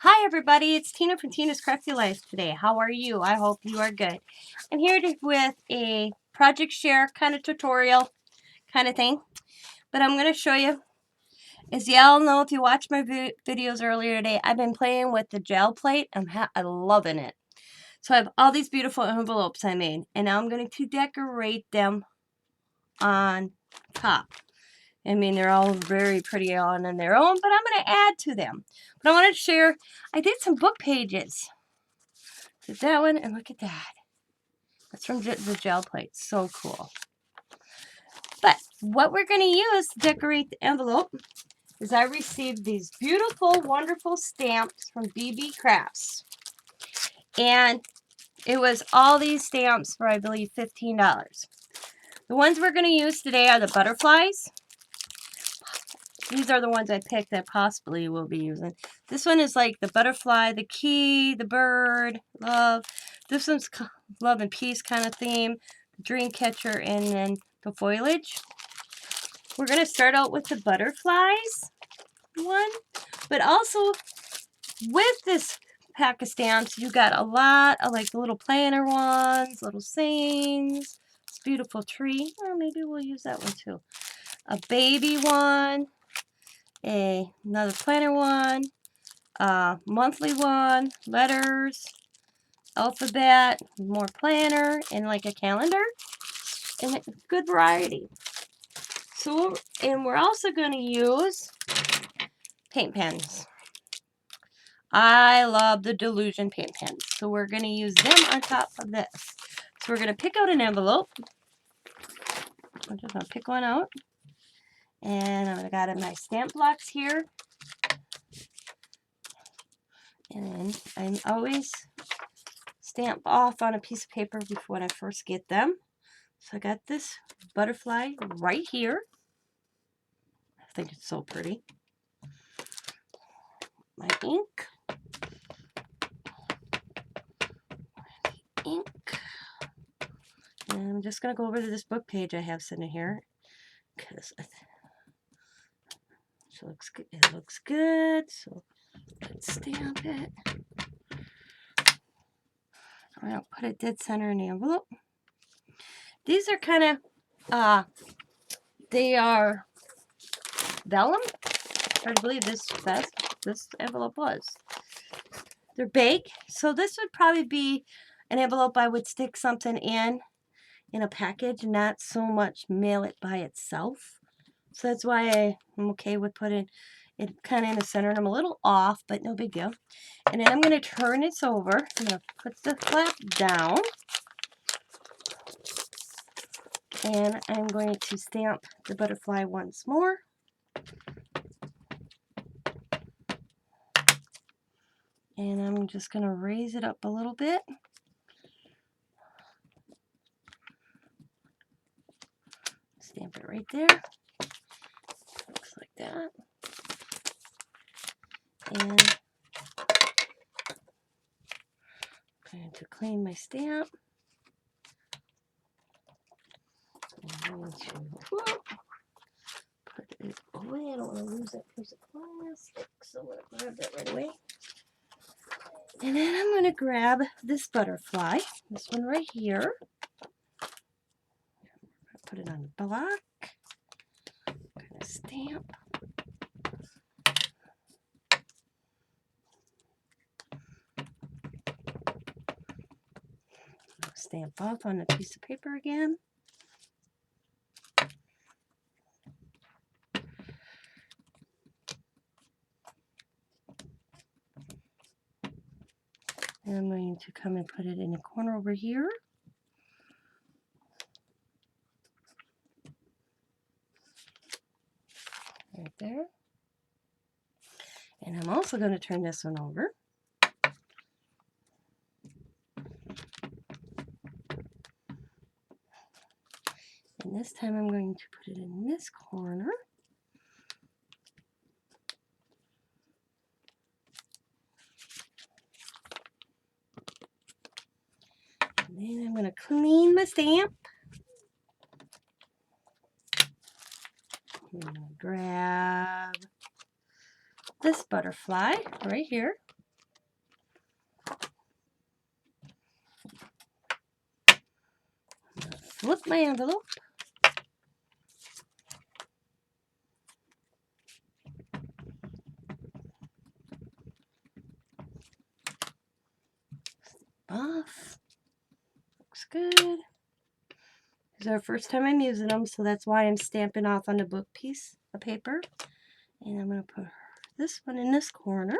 Hi everybody, it's Tina from Tina's Crafty Life today. How are you? I hope you are good. I'm here with a project share kind of tutorial kind of thing, but I'm going to show you. As y'all know, if you watched my videos earlier today, I've been playing with the gel plate. I'm loving it. So I have all these beautiful envelopes I made, and now I'm going to decorate them on top. I mean, they're all very pretty on their own, but I'm going to add to them. But I wanted to share, I did some book pages. Did that one, and look at that. That's from the gel plate. So cool. But what we're going to use to decorate the envelope is I received these beautiful, wonderful stamps from Beebeecraft. And it was all these stamps for, I believe, $15. The ones we're going to use today are the butterflies. These are the ones I picked that possibly will be using. This one is like the butterfly, the key, the bird, love. This one's love and peace kind of theme, dream catcher, and then the foliage. We're going to start out with the butterflies one, but also with this pack of stamps, you got a lot of like the little planner ones, little sayings, this beautiful tree. Oh, maybe we'll use that one too. A baby one. Another planner one, monthly one, letters, alphabet, more planner, and like a calendar, and a good variety. So, and we're also going to use paint pens. I love the Delusion paint pens, so we're going to use them on top of this. So we're going to pick out an envelope. I'm just going to pick one out. And I've got my stamp blocks here. And I'm always stamp off on a piece of paper before when I first get them. So I got this butterfly right here. I think it's so pretty. My ink. And I'm just going to go over to this book page I have sitting here. Because it looks good. So let's stamp it. I'm going to put it dead center in the envelope. These are kind of, they are vellum. I believe this envelope was. They're baked, so this would probably be an envelope I would stick something in a package, not so much mail it by itself. So that's why I'm okay with putting it kind of in the center, and I'm a little off, but no big deal. And then I'm going to turn this over. I'm going to put the flap down. And I'm going to stamp the butterfly once more. And I'm just going to raise it up a little bit. Stamp it right there. Looks like that. And I'm going to clean my stamp. I'm going to put it away. I don't want to lose that piece of plastic, so I'm going to grab that right away. And then I'm going to grab this butterfly, this one right here. Put it on the block. I'm going to stamp. Stamp off on the piece of paper again. And I'm going to come and put it in the corner over here. Right there. And I'm also going to turn this one over. And this time I'm going to put it in this corner. And then I'm going to clean my stamp. I'm going to grab this butterfly right here. flip my envelope. Off. Looks good. This is our first time I'm using them, so that's why I'm stamping off on the book piece of paper. And I'm going to put this one in this corner.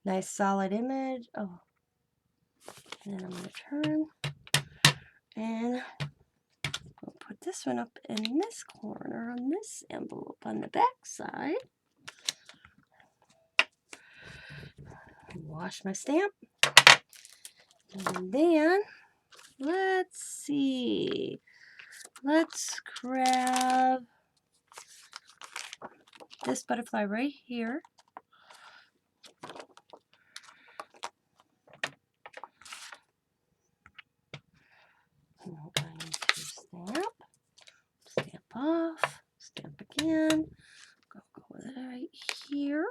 Nice solid image. Oh. And then I'm going to turn. And we'll put this one up in this corner on this envelope on the back side. Wash my stamp. And then, let's see. Let's grab this butterfly right here. And I'm going to stamp. Stamp off. Stamp again. Go with it right here.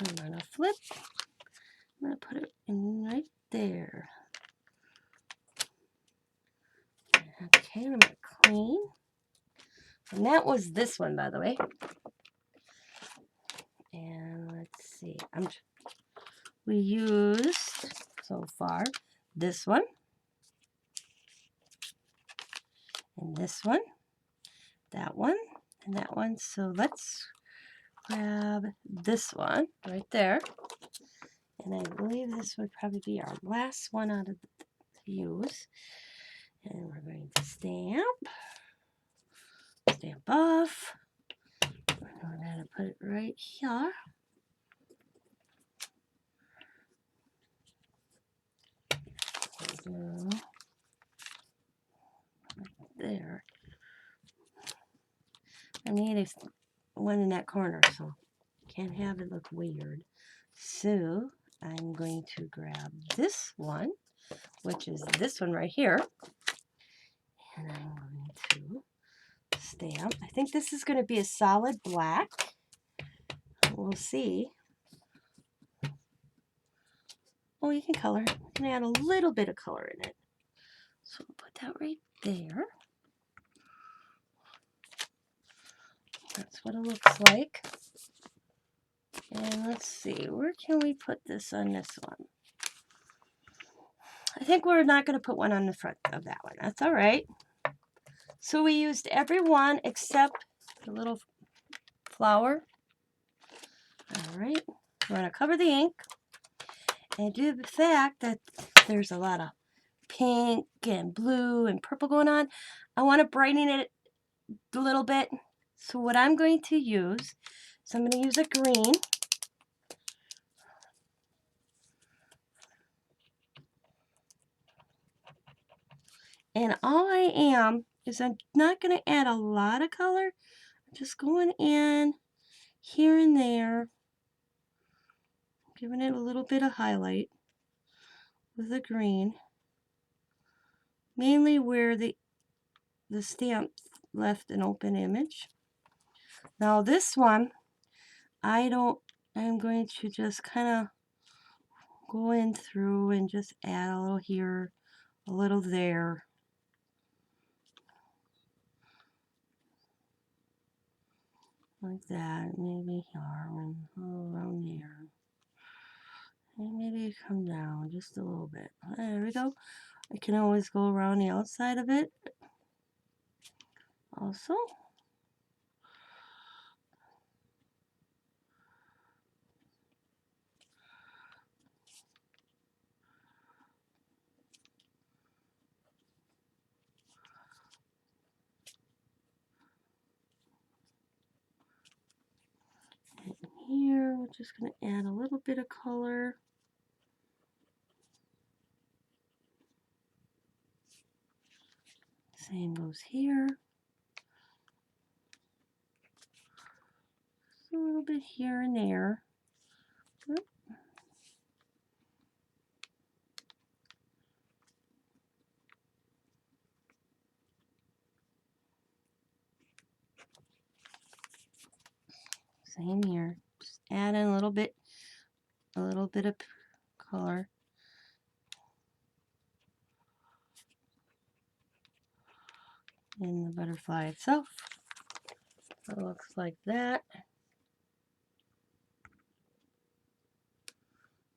I'm going to flip. I'm going to put it in right there. Okay, I'm going to clean. And that was this one, by the way. And let's see. We used, so far, this one. And this one. That one. And that one. So let's grab this one right there. And I believe this would probably be our last one out of the use. And we're going to stamp. Stamp off. We're going to put it right here. Right there. I need one in that corner, so can't have it look weird. So I'm going to grab this one, which is this one right here, and I'm going to stamp. I think this is going to be a solid black. We'll see. Oh, you can color. You can add a little bit of color in it. So we'll put that right there. That's what it looks like. And let's see, where can we put this on this one? I think we're not going to put one on the front of that one. That's all right. So we used every one except the little flower. All right. We're going to cover the ink. And due to the fact that there's a lot of pink and blue and purple going on, I want to brighten it a little bit. So what I'm going to use, so I'm going to use a green. And all I am is I'm not going to add a lot of color. I'm just going in here and there, giving it a little bit of highlight with the green. Mainly where the stamp left an open image. Now this one, I'm going to just kind of go in through and just add a little here, a little there. Like that, maybe here, and around there. And maybe come down just a little bit. There we go. I can always go around the outside of it also. And here, we're just going to add a little bit of color. Same goes here. Just a little bit here and there. Oop. Same here. Just add in a little bit a little bit of color. In the butterfly itself. It looks like that.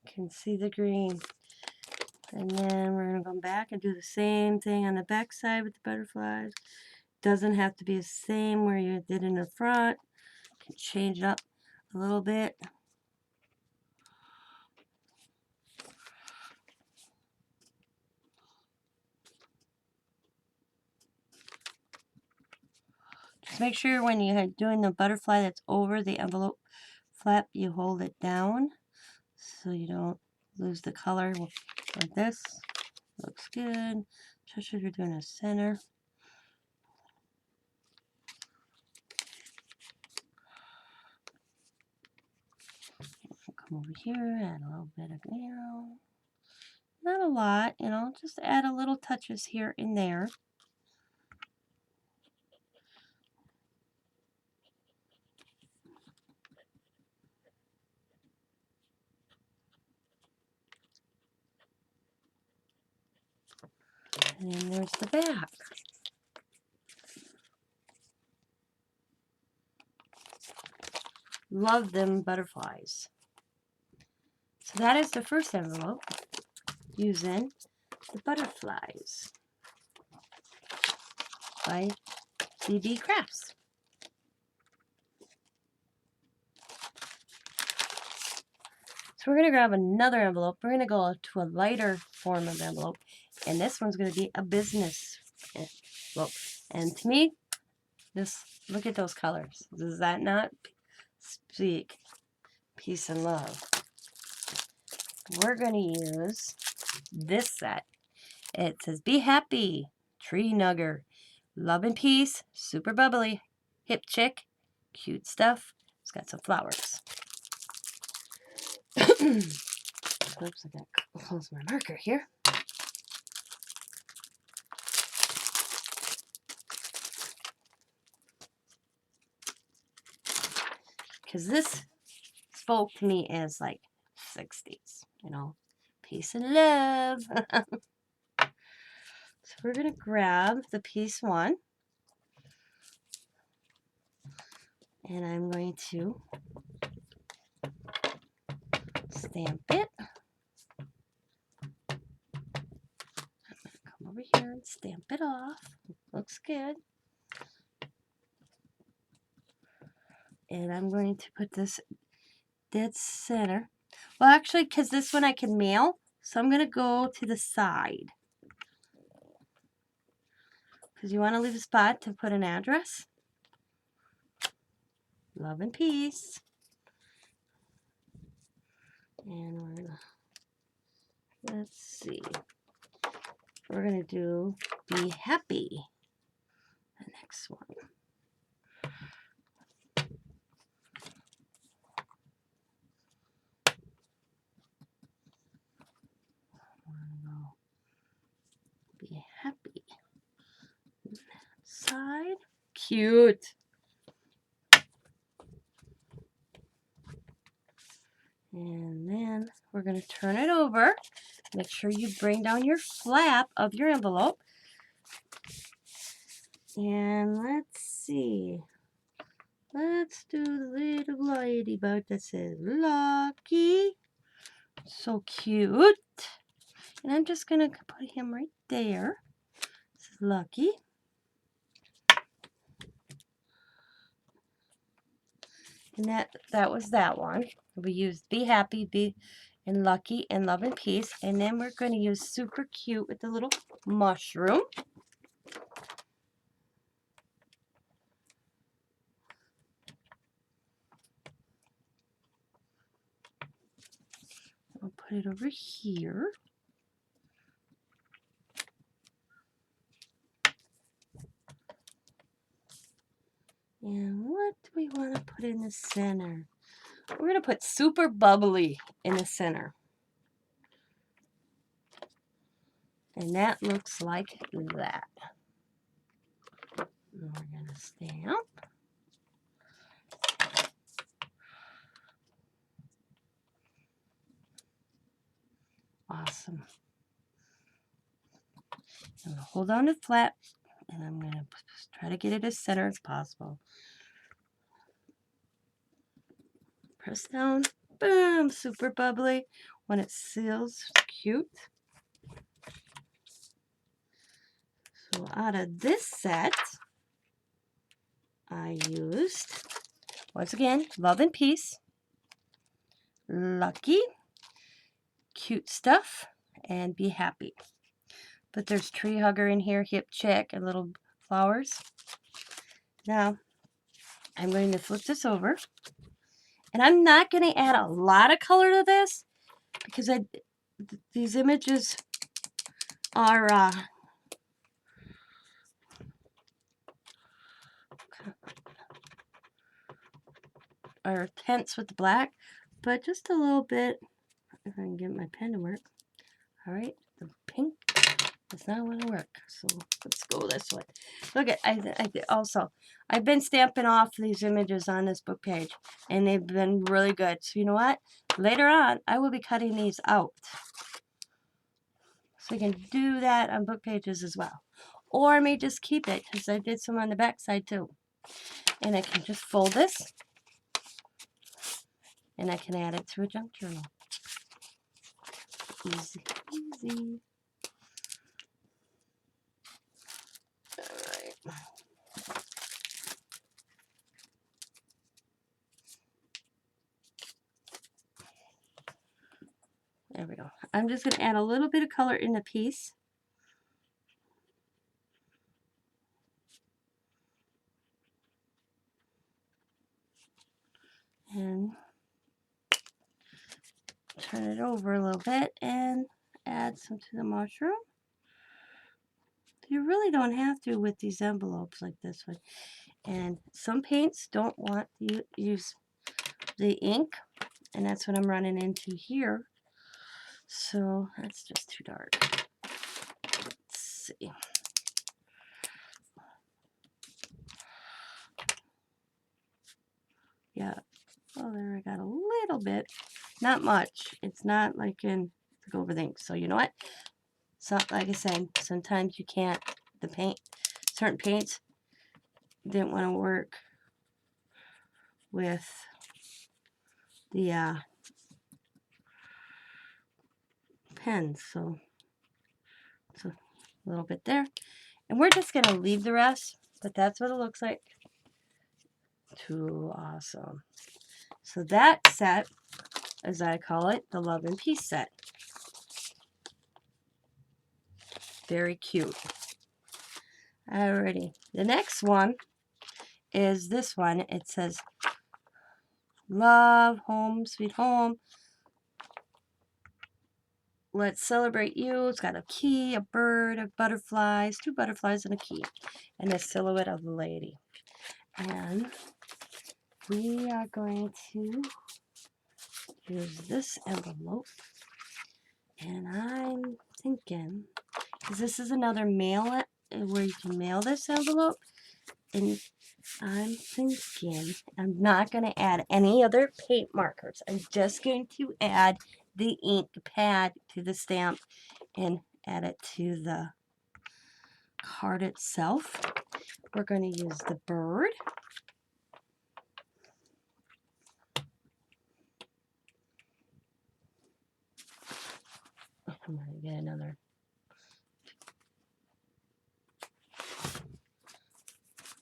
You can see the green. And then we're going to go back and do the same thing on the back side with the butterflies. Doesn't have to be the same where you did in the front. You can change it up a little bit. Just make sure when you're doing the butterfly that's over the envelope flap, you hold it down so you don't lose the color. Like this. Looks good. Especially if you're doing a center. Come over here, add a little bit of, not a lot, just add a little touches here and there. And then there's the back. Love them butterflies. So that is the first envelope using the butterflies by Beebeecraft. So we're going to grab another envelope. We're going to go to a lighter form of envelope. And this one's going to be a business envelope. And to me, look at those colors. Does that not speak peace and love? We're going to use this set. It says, Be Happy, Tree Nugger, Love and Peace, Super Bubbly, Hip Chick, Cute Stuff. It's got some flowers. Oops, I got to close my marker here. Because this spoke to me as like 60s, peace and love. So we're going to grab the piece one. And I'm going to stamp it. Come over here and stamp it off. Looks good. And I'm going to put this dead center. Well, actually, because this one I can mail, so I'm going to go to the side. Because you want to leave a spot to put an address. Love and peace. And we're going to, let's see. We're going to do Be Happy. The next one. Be Happy. Side. Cute. And then we're going to turn it over. Make sure you bring down your flap of your envelope. And let's see. Let's do the little ladybug that says Lucky. So cute. And I'm just going to put him right there. This is Lucky. And that was that one. We used Be Happy, Be and Lucky and Love and Peace. And then we're going to use Super Cute with the little mushroom. I'll put it over here. And what do we want to put in the center? We're going to put Super Bubbly in the center. And that looks like that. And we're going to stamp. awesome. I'm going to hold on to flat, and I'm going to try to get it as center as possible. Press down. Boom! Super bubbly. When it seals, it's cute. So out of this set, I used, once again, Love and Peace, Lucky, Cute Stuff, and Be Happy. But there's Tree Hugger in here, Hip Chick, and little flowers. Now, I'm going to flip this over. And I'm not going to add a lot of color to this because these images are tense with the black, but just a little bit. If I can get my pen to work. All right, the pink does not want to work, so let's go this way. Look at, I've been stamping off these images on this book page, and they've been really good. So you know what? Later on, I will be cutting these out. So you can do that on book pages as well. Or I may just keep it, because I did some on the back side too. And I can just fold this, and I can add it to a junk journal. Easy, easy. Alright. There we go. I'm just going to add a little bit of color in the piece. And turn it over a little bit and add some to the mushroom. You really don't have to with these envelopes like this one. And some paints don't want to use the ink, and that's what I'm running into here. So that's just too dark. Let's see. Yeah. Oh, there I got a little bit. Not much. It's not like in to go over the ink. So you know what? So like I said, sometimes you can't. The paint, certain paints didn't want to work with the pens. So a little bit there. And we're just going to leave the rest, but that's what it looks like. Too awesome. So that set, as I call it, the Love and Peace set. Very cute. Alrighty. The next one is this one. It says, Love, Home, Sweet Home. Let's celebrate you. It's got a key, a bird, a butterflies, 2 butterflies, and a key. And a silhouette of the lady. And we are going to use this envelope. And I'm thinking, because this is another mail where you can mail this envelope. And I'm thinking I'm not going to add any other paint markers. I'm just going to add the ink pad to the stamp and add it to the card itself. We're going to use the bird. I'm going to get another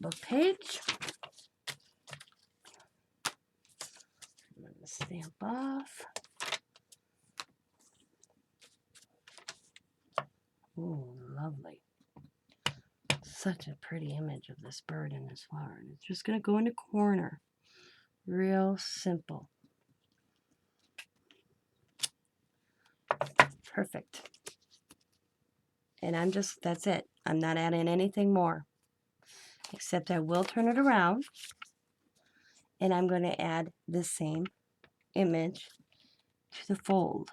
book page. I'm going to stamp off. Ooh, lovely. Such a pretty image of this bird and this flower. And it's just going to go in the corner. Real simple. Perfect. And that's it. I'm not adding anything more. Except I will turn it around. And I'm going to add the same image to the fold.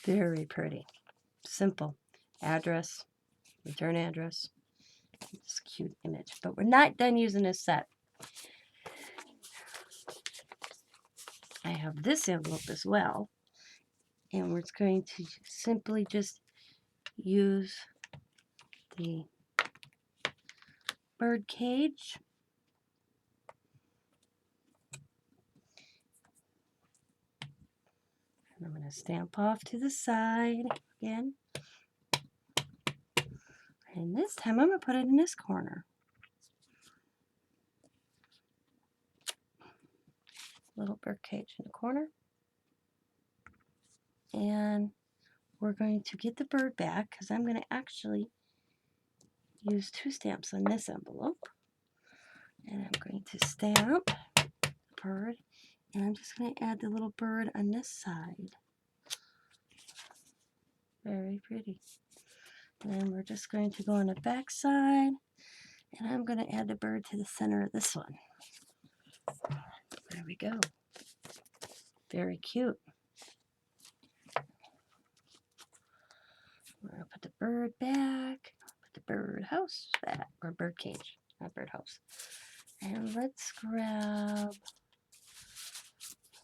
Very pretty. Simple. Address. Return address. It's a cute image. But we're not done using this set. this envelope as well. And we're going to simply just use the bird cage. And I'm going to stamp off to the side again. And this time I'm going to put it in this corner. Little bird cage in the corner. And we're going to get the bird back because I'm going to actually use 2 stamps on this envelope. And I'm going to stamp the bird. And I'm just going to add the little bird on this side. Very pretty. And then we're just going to go on the back side. And I'm going to add the bird to the center of this one. There we go. Very cute. We're going to put the bird back. Put the bird house back. Or bird cage. Not bird house. And let's grab...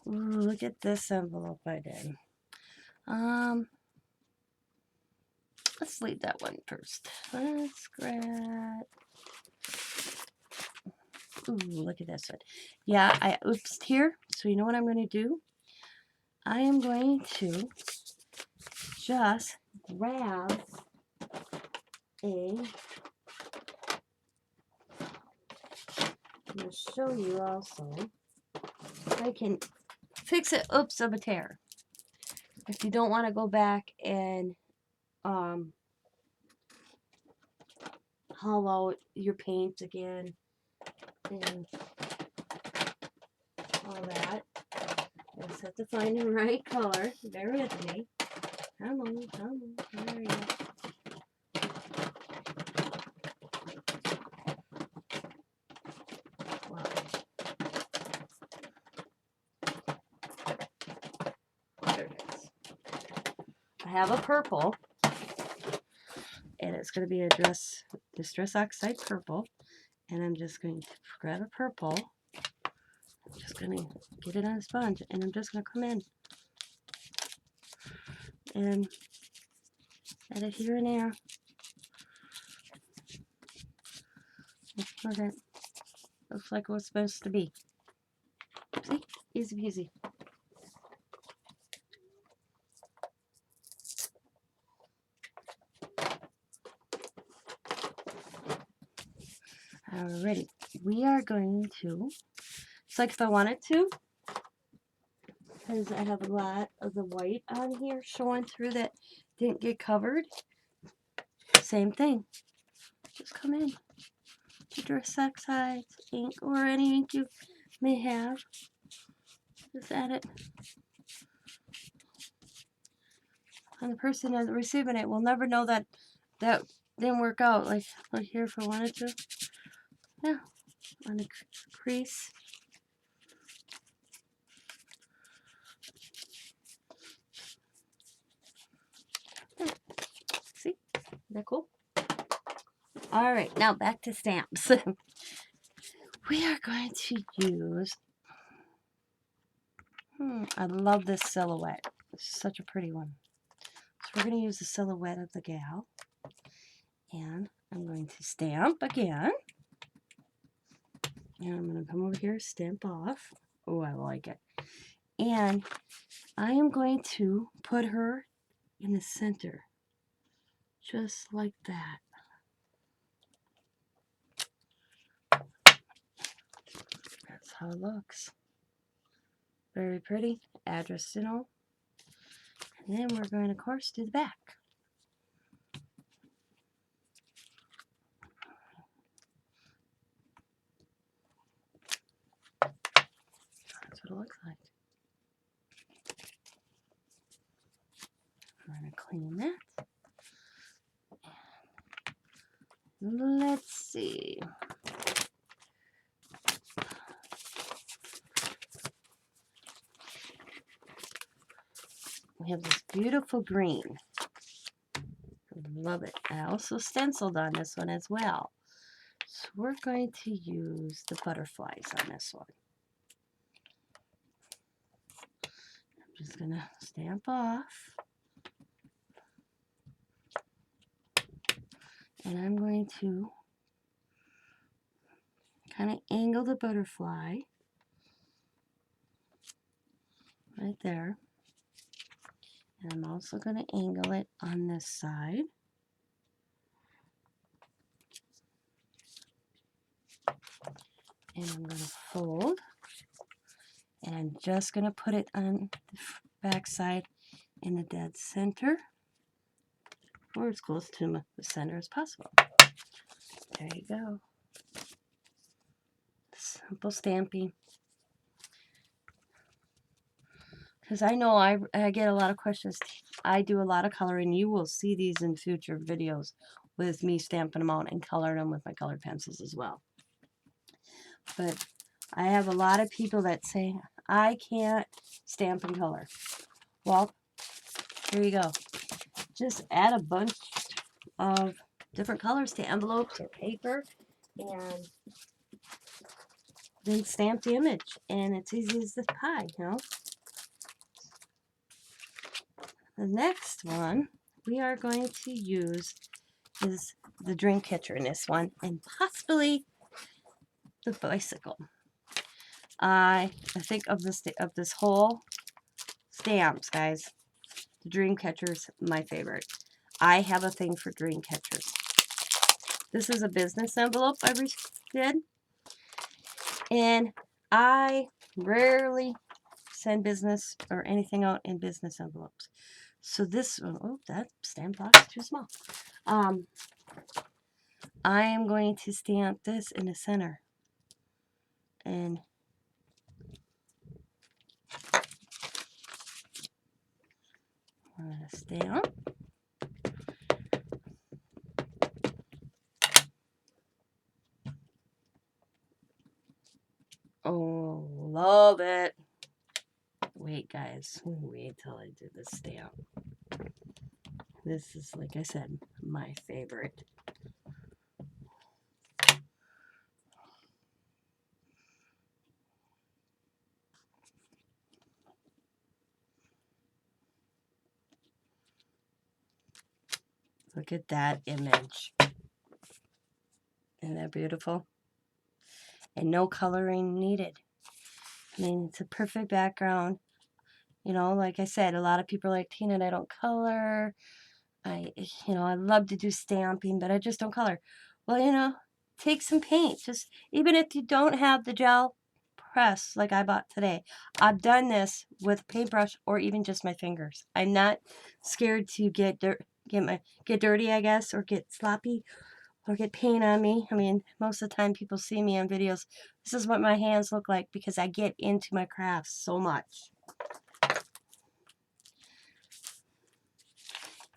Ooh, look at this envelope I did. Let's leave that one first. Let's grab... Ooh, look at this one. Yeah, I oopsed here. So you know what I'm going to do? I am going to just grab I'm going to show you also. I can fix it. Oops, of a tear. If you don't want to go back and hollow your paint again and all that. You just have to find the right color. Bear with me. Come on, come on. There you go. Wow. There it is. I have a purple, and it's going to be a Distress Oxide purple, and I'm just going to grab a purple. I'm just going to get it on a sponge, and I'm just going to come in and add it here and there. Okay. Looks like it was supposed to be. See? Easy peasy. Alrighty. We are going to, it's like if I wanted to, because I have a lot of the white on here showing through that didn't get covered. Same thing. Just come in. Distress Oxide ink or any ink you may have. Just add it. And the person that's receiving it will never know that that didn't work out. Like here if I wanted to. Yeah. On the crease. There. See? Isn't that cool? Alright, now back to stamps. We are going to use... I love this silhouette. It's such a pretty one. So we're going to use the silhouette of the gal. And I'm going to stamp again. And I'm going to come over here, stamp off. Oh, I like it. And I am going to put her in the center. Just like that. That's how it looks. Very pretty. Address and all. And then we're going to, of course, do the back. That's what it looks like. I'm going to clean that. Let's see. We have this beautiful green. Love it. I also stenciled on this one as well. So we're going to use the butterflies on this one. Just gonna stamp off. And I'm going to kind of angle the butterfly right there. And I'm also going to angle it on this side. And I'm going to fold. And I'm just going to put it on the back side in the dead center, or as close to the center as possible. There you go. Simple stamping. Because I know I get a lot of questions. I do a lot of coloring. You will see these in future videos with me stamping them out and coloring them with my colored pencils as well. But I have a lot of people that say, I can't stamp and color. Well, here you go. Just add a bunch of different colors to envelopes or paper and then stamp the image. And it's easy as this pie, you know. The next one we are going to use is the dream catcher in this one, and possibly the bicycle. I think of this whole stamps, guys. The dream catcher's my favorite. I have a thing for dream catchers. This is a business envelope I did, and I rarely send business or anything out in business envelopes. So this, oh, that stamp box is too small. I am going to stamp this in the center. And I'm going to stamp. Oh, love it. Wait, guys. Wait till I do this stamp. This is, like I said, my favorite. Look at that image. Isn't that beautiful? And no coloring needed. I mean, it's a perfect background. You know, like I said, a lot of people are like, Tina, I don't color. I love to do stamping, but I just don't color. Well, take some paint. Just, even if you don't have the gel press like I bought today, I've done this with a paintbrush or even just my fingers. I'm not scared to get dirty, I guess, or get sloppy or get paint on me. I mean, most of the time people see me on videos. This is what my hands look like because I get into my crafts so much.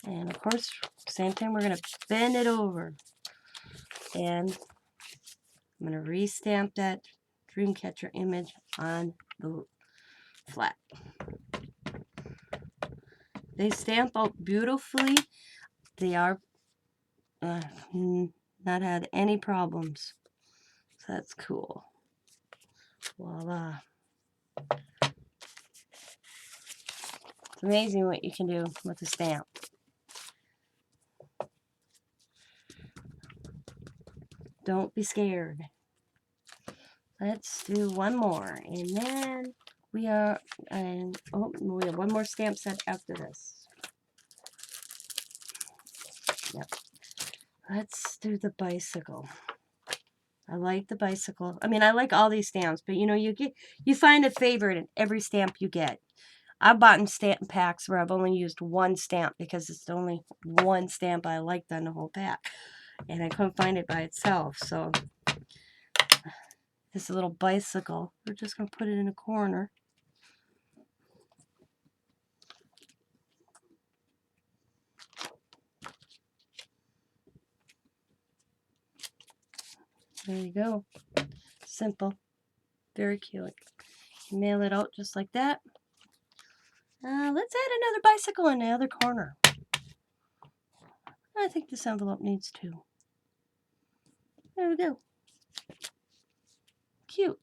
And of course, same thing, we're going to bend it over. And I'm going to re-stamp that Dreamcatcher image on the flat. They stamp out beautifully. They are not had any problems. So that's cool. Voila. It's amazing what you can do with a stamp. Don't be scared. Let's do one more, and then we have one more stamp set after this. Yep. Let's do the bicycle. I like the bicycle. I mean, I like all these stamps, but you find a favorite in every stamp you get. I've bought in stamp packs where I've only used one stamp because it's the only one stamp I liked on the whole pack, and I couldn't find it by itself. So this little bicycle, we're just going to put it in a corner. There you go. Simple. Very cute. Mail it out just like that. Let's add another bicycle in the other corner. I think this envelope needs two. There we go. Cute.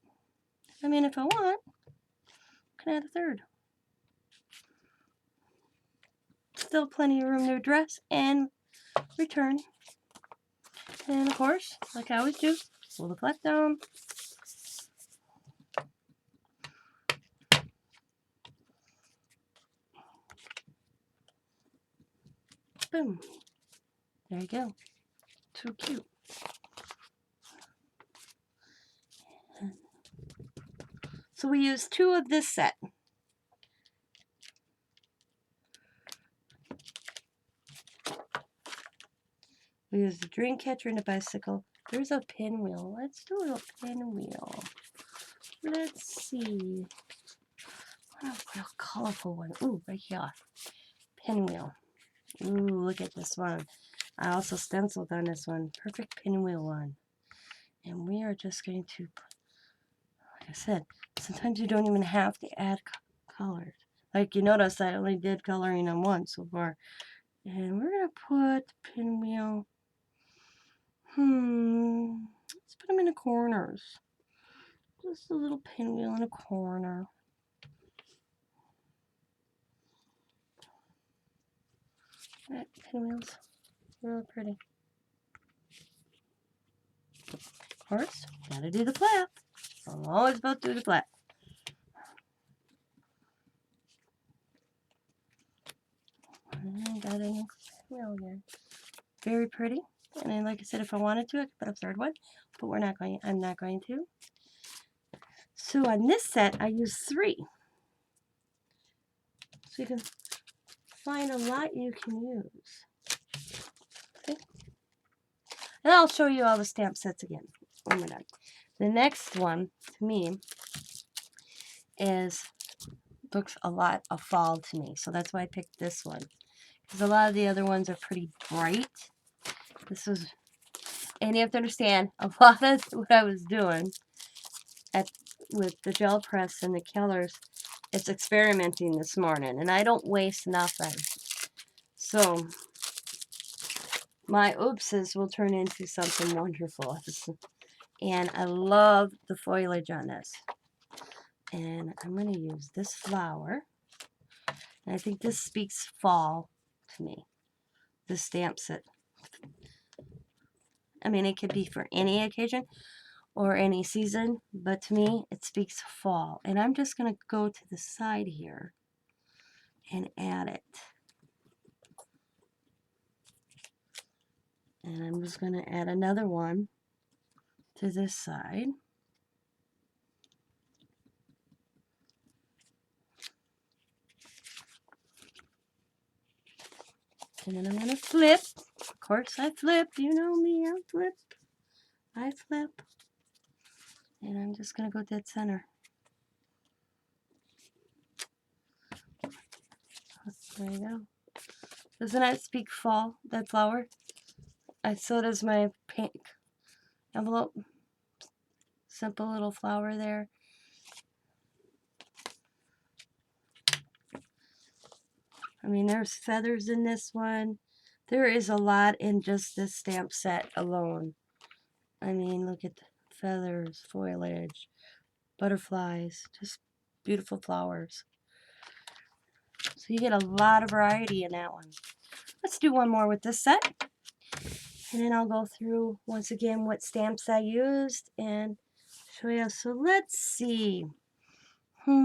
I mean, if I want, I can add a third. still plenty of room to address and return. And of course, like I always do, pull the flap down. Boom. There you go. So cute. So we used 2 of this set. We used the dream catcher and a bicycle. There's a pinwheel. Let's do a little pinwheel. Let's see. What a real colorful one. Ooh, right here. Pinwheel. Ooh, look at this one. I also stenciled on this one. Perfect pinwheel one. And we are just going to, like I said, sometimes you don't even have to add colors. Like you notice I only did coloring on one so far. And we're going to put the pinwheel. Let's put them in the corners. Just a little pinwheel in a corner. That pinwheel's really pretty. Of course, gotta do the flap. I'm always about to do the flap. I got a pinwheel here. Very pretty. And then, like I said, if I wanted to, I could put a third one, but we're not going. I'm not going to. So on this set, I used 3. So you can find a lot you can use. Okay. And I'll show you all the stamp sets again when we're done. The next one, to me, looks a lot of fall to me. So that's why I picked this one. Because a lot of the other ones are pretty bright. This was, and you have to understand, a lot of what I was doing with the gel press and the colors, it's experimenting this morning. And I don't waste nothing. So my oopses will turn into something wonderful. And I love the foliage on this. And I'm going to use this flower. And I think this speaks fall to me. This stamp set. I mean, it could be for any occasion or any season, but to me, it speaks fall. And I'm just going to go to the side here and add it. And I'm just going to add another one to this side. And then I'm going to flip. Of course I flip. You know me, I flip. I flip. And I'm just going to go dead center. There you go. Doesn't that speak fall, that flower? So does my pink envelope. Simple little flower there. I mean, there's feathers in this one. There is a lot in just this stamp set alone. I mean, look at the feathers, foliage, butterflies, just beautiful flowers. So you get a lot of variety in that one. Let's do one more with this set. And then I'll go through, once again, what stamps I used and show you. So let's see. Like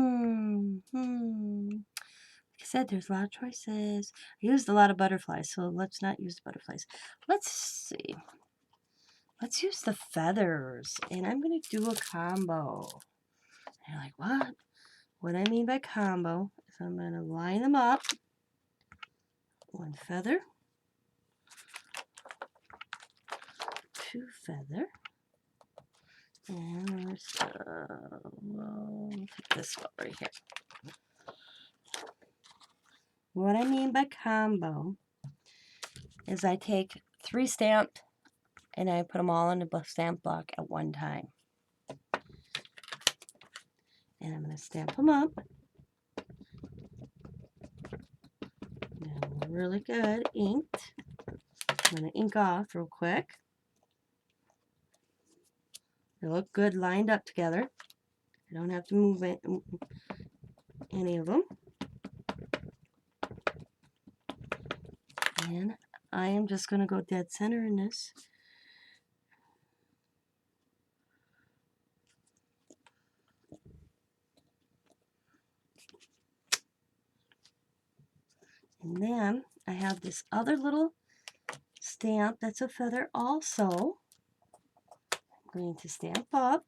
I said, there's a lot of choices. I used a lot of butterflies, so let's not use the butterflies. Let's see. Let's use the feathers. And I'm going to do a combo. And you're like, what? What I mean by combo is I'm going to line them up. One feather. 2 feather. And we'll take this one right here. What I mean by combo is I take 3 stamped and I put them all in the stamp block at one time. And I'm going to stamp them up. And really good, inked. I'm going to ink off real quick. They look good lined up together. I don't have to move any of them. And I am just going to go dead center in this. And then I have this other little stamp that's a feather also. I'm going to stamp up,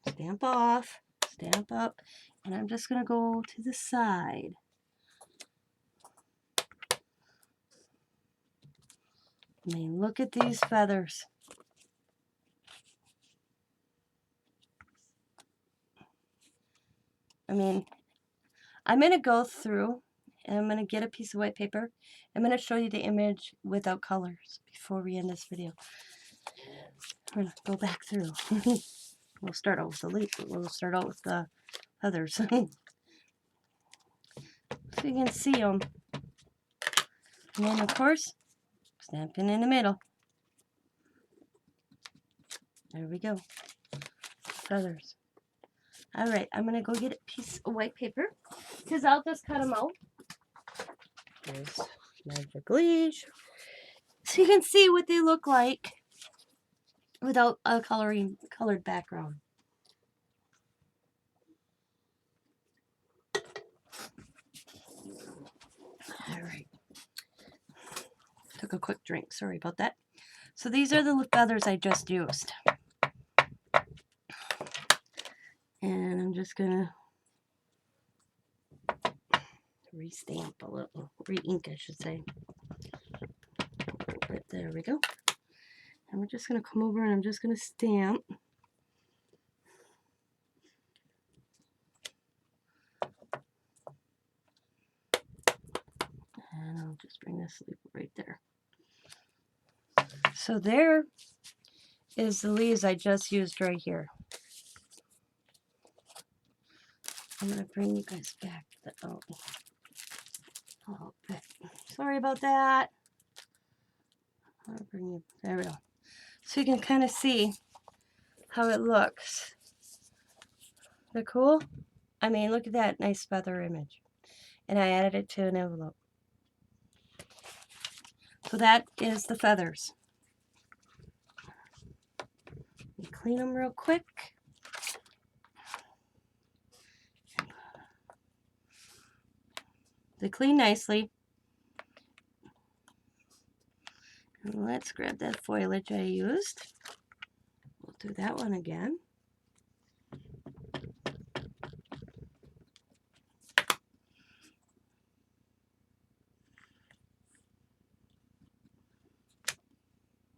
stamp off, stamp up, and I'm just going to go to the side. I mean, look at these feathers. I mean, I'm going to go through and I'm going to get a piece of white paper. I'm going to show you the image without colors before we end this video. We're going to go back through. We'll start out with the leaf. We'll start out with the feathers. So you can see them. And then, of course, stamping in the middle. There we go. Feathers. Alright, I'm going to go get a piece of white paper because I'll just cut them out. There's magic leash. So you can see what they look like without a colored background. Alright. Took a quick drink. Sorry about that. So these are the feathers I just used. And I'm just going to re-stamp a little. Re-ink, I should say. But there we go. And we're just going to come over and I'm just going to stamp. And I'll just bring this leaf right there. So there is the leaves I just used right here. I'm going to bring you guys back. Oh, okay. Sorry about that. I'll bring you, there we go. So you can kind of see how it looks. Is that cool? I mean, look at that nice feather image. And I added it to an envelope. So that is the feathers. You clean them real quick. They clean nicely. And let's grab that foliage I used. We'll do that one again.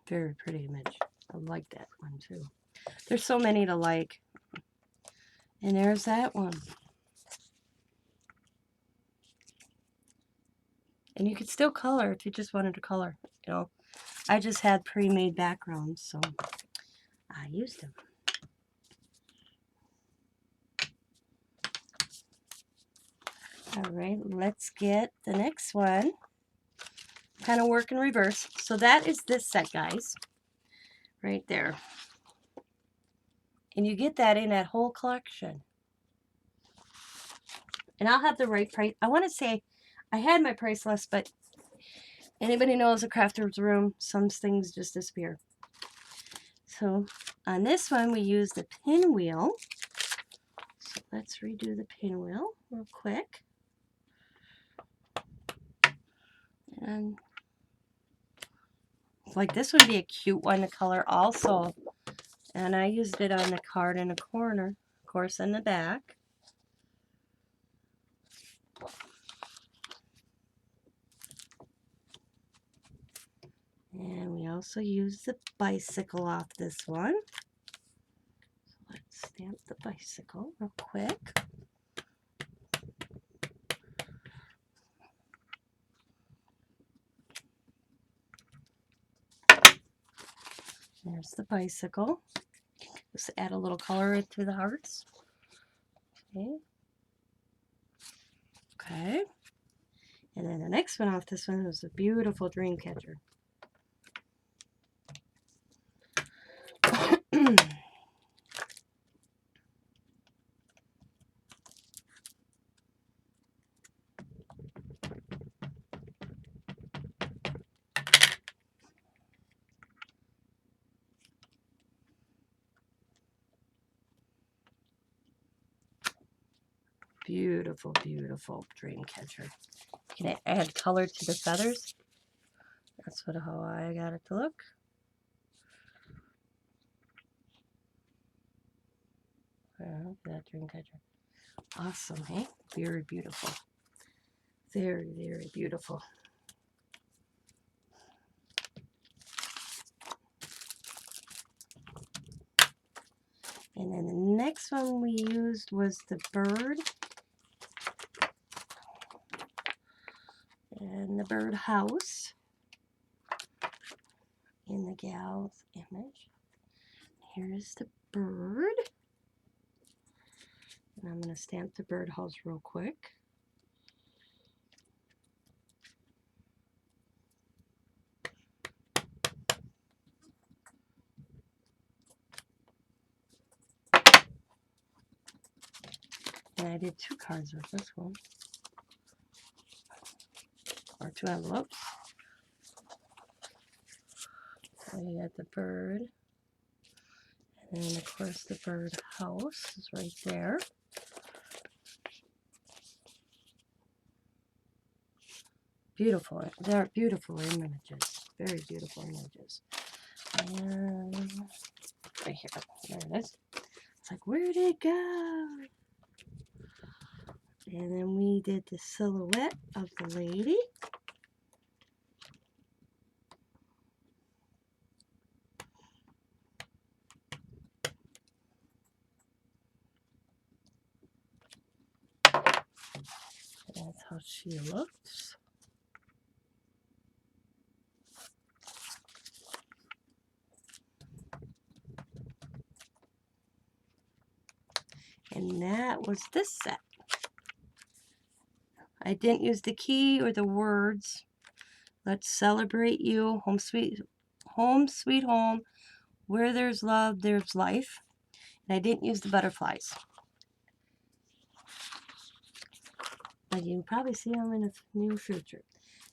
Very pretty image. I like that one too. There's so many to like. And there's that one. And you could still color if you just wanted to color. You know, I just had pre-made backgrounds, so I used them. All right, let's get the next one. Kind of work in reverse. So that is this set, guys. Right there. And you get that in that whole collection. And I'll have the right price. I want to say I had my price list, but anybody knows a crafter's room, some things just disappear. So on this one, we use the pinwheel. So let's redo the pinwheel real quick. And like this would be a cute one to color also. And I used it on the card in the corner, of course, in the back. And we also use the bicycle off this one. So let's stamp the bicycle real quick. There's the bicycle. Just add a little color to the hearts. Okay. Okay. And then the next one off this one was a beautiful dream catcher. Beautiful, beautiful dream catcher. Can I add color to the feathers? That's how I got it to look. That dream catcher. Awesome, hey? Very beautiful. Very, very beautiful. And then the next one we used was the bird. And the bird house in the gal's image. Here's the bird. And I'm going to stamp the birdhouse real quick. And I did 2 cards with this one. Or 2 envelopes. So you got the bird. And then of course the bird house is right there. Beautiful. They're beautiful images. Very beautiful images. And right here. There it is. It's like, where did it go? And then we did the silhouette of the lady. That's how she looks. And that was this set. I didn't use the key or the words. Let's celebrate you. Home sweet home. Where there's love, there's life. And I didn't use the butterflies. But you can probably see them in the near future.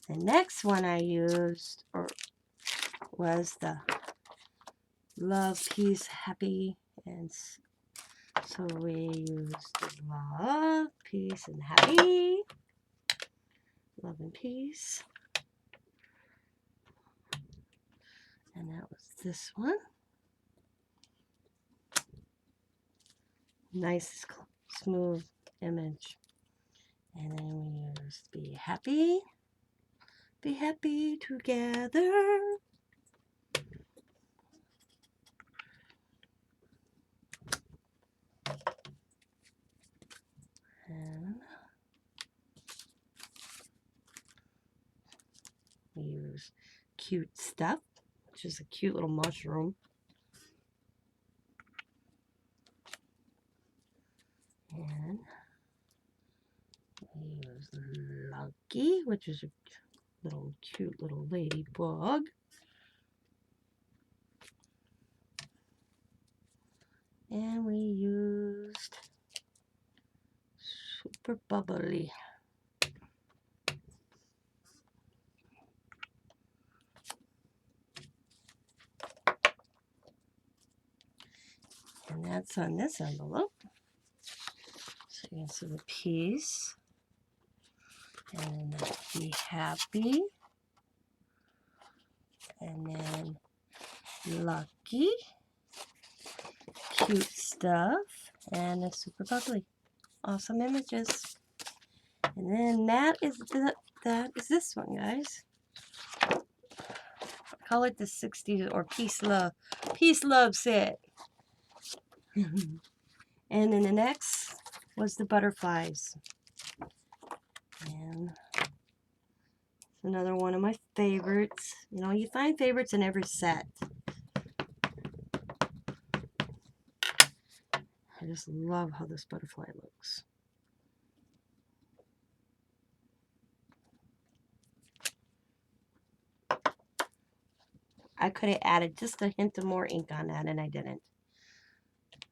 The next one I used was the love, peace, happy, and so we used love, peace, and happy. Love and peace. And that was this one. Nice, smooth image. And then we used be happy together. And we use cute stuff, which is a cute little mushroom. And we use Lucky, which is a cute little ladybug. And we used Super Bubbly. And that's on this envelope. So you can see the peace. And be happy. And then Lucky. Cute stuff. And a Super Bubbly. Awesome images. And then that is this one, guys. I call it the 60s or peace love set. And then the next was the butterflies. And another one of my favorites. You know, you find favorites in every set. I just love how this butterfly looks. I could have added just a hint of more ink on that, and I didn't.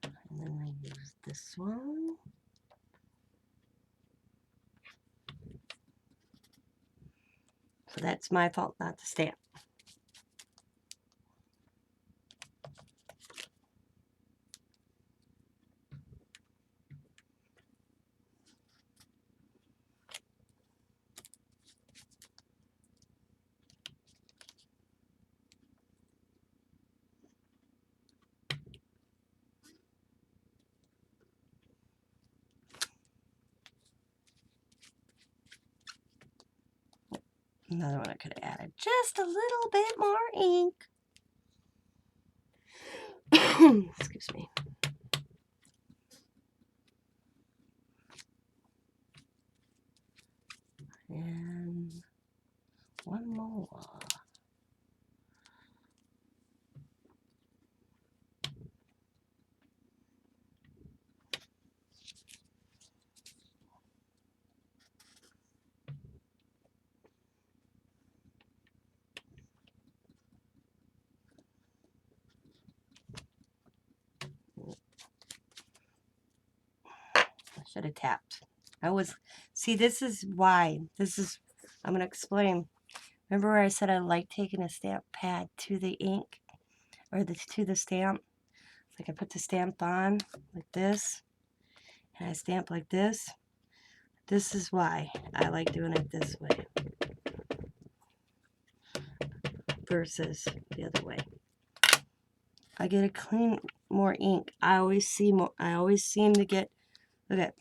And then I use this one. So that's my fault not to stamp. Another one I could have added just a little bit more ink. Excuse me. And one more. I should have tapped. See, this is why. I'm going to explain. Remember where I said I like taking a stamp pad to the ink, or to the stamp? Like I put the stamp on like this, and I stamp like this. This is why I like doing it this way versus the other way. I get a clean more ink. I always seem to get, look at.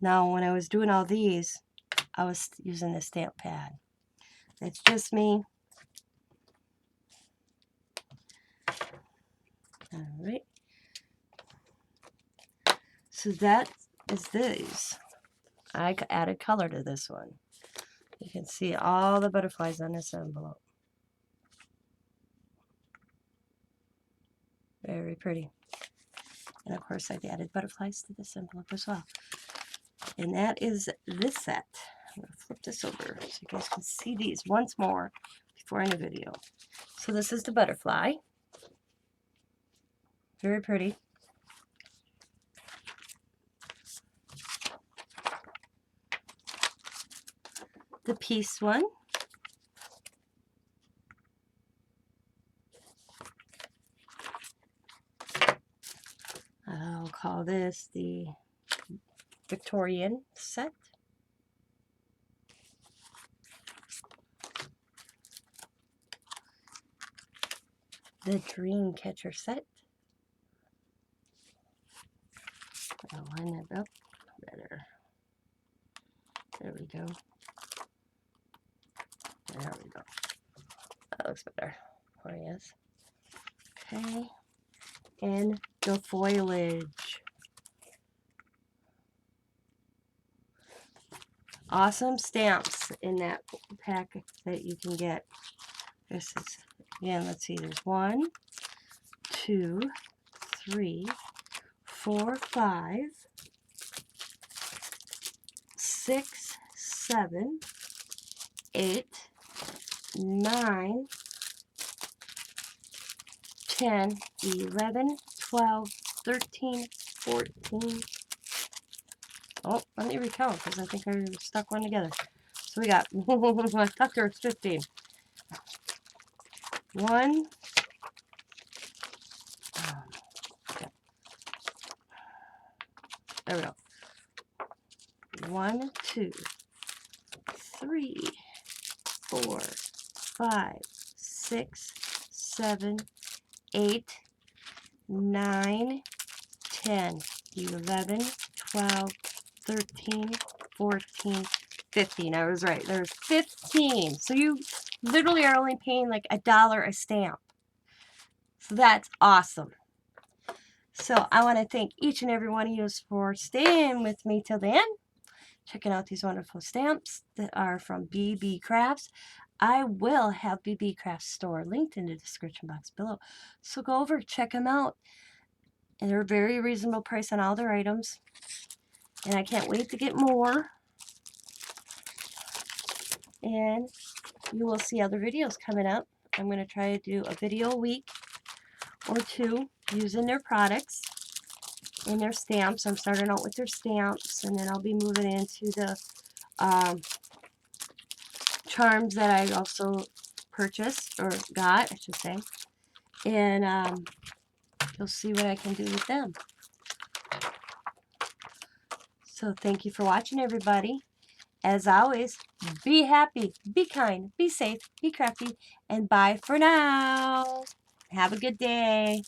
Now when I was doing all these, I was using the stamp pad. It's just me. All right. So that is these. I added color to this one. You can see all the butterflies on this envelope. Very pretty. And of course I've added butterflies to this envelope as well. And that is this set. I'm going to flip this over so you guys can see these once more before I end the video. So this is the butterfly. Very pretty. The peace one. I'll call this the Victorian set. The Dream Catcher set. I'll line that up better. There we go. There we go. That looks better. Oh, yes. Okay. And the foliage. Awesome stamps in that pack that you can get. This is, again, let's see, there's 1, 2, 3, 4, 5, 6, 7, 8, 9, 10, 11, 12, 13, 14. Oh, let me recount because I think I stuck one together. So we got, I thought there was 15. 1, okay. There we go. 1, 2, 3, 4, 5, 6, 7, 8, 9, 10, 11, 12, 13, 14, 15. I was right. There's 15. So you literally are only paying like $1 a stamp. So that's awesome. So I want to thank each and every one of you for staying with me till the end, checking out these wonderful stamps that are from Beebeecraft. I will have Beebeecraft's store linked in the description box below. So go over, check them out. And they're a very reasonable price on all their items. And I can't wait to get more. And you will see other videos coming up. I'm going to try to do a video a week or 2 using their products and their stamps. I'm starting out with their stamps, and then I'll be moving into the charms that I also purchased, or got, I should say. And you'll see what I can do with them. So thank you for watching, everybody. As always, be happy, be kind, be safe, be crafty, and bye for now. Have a good day.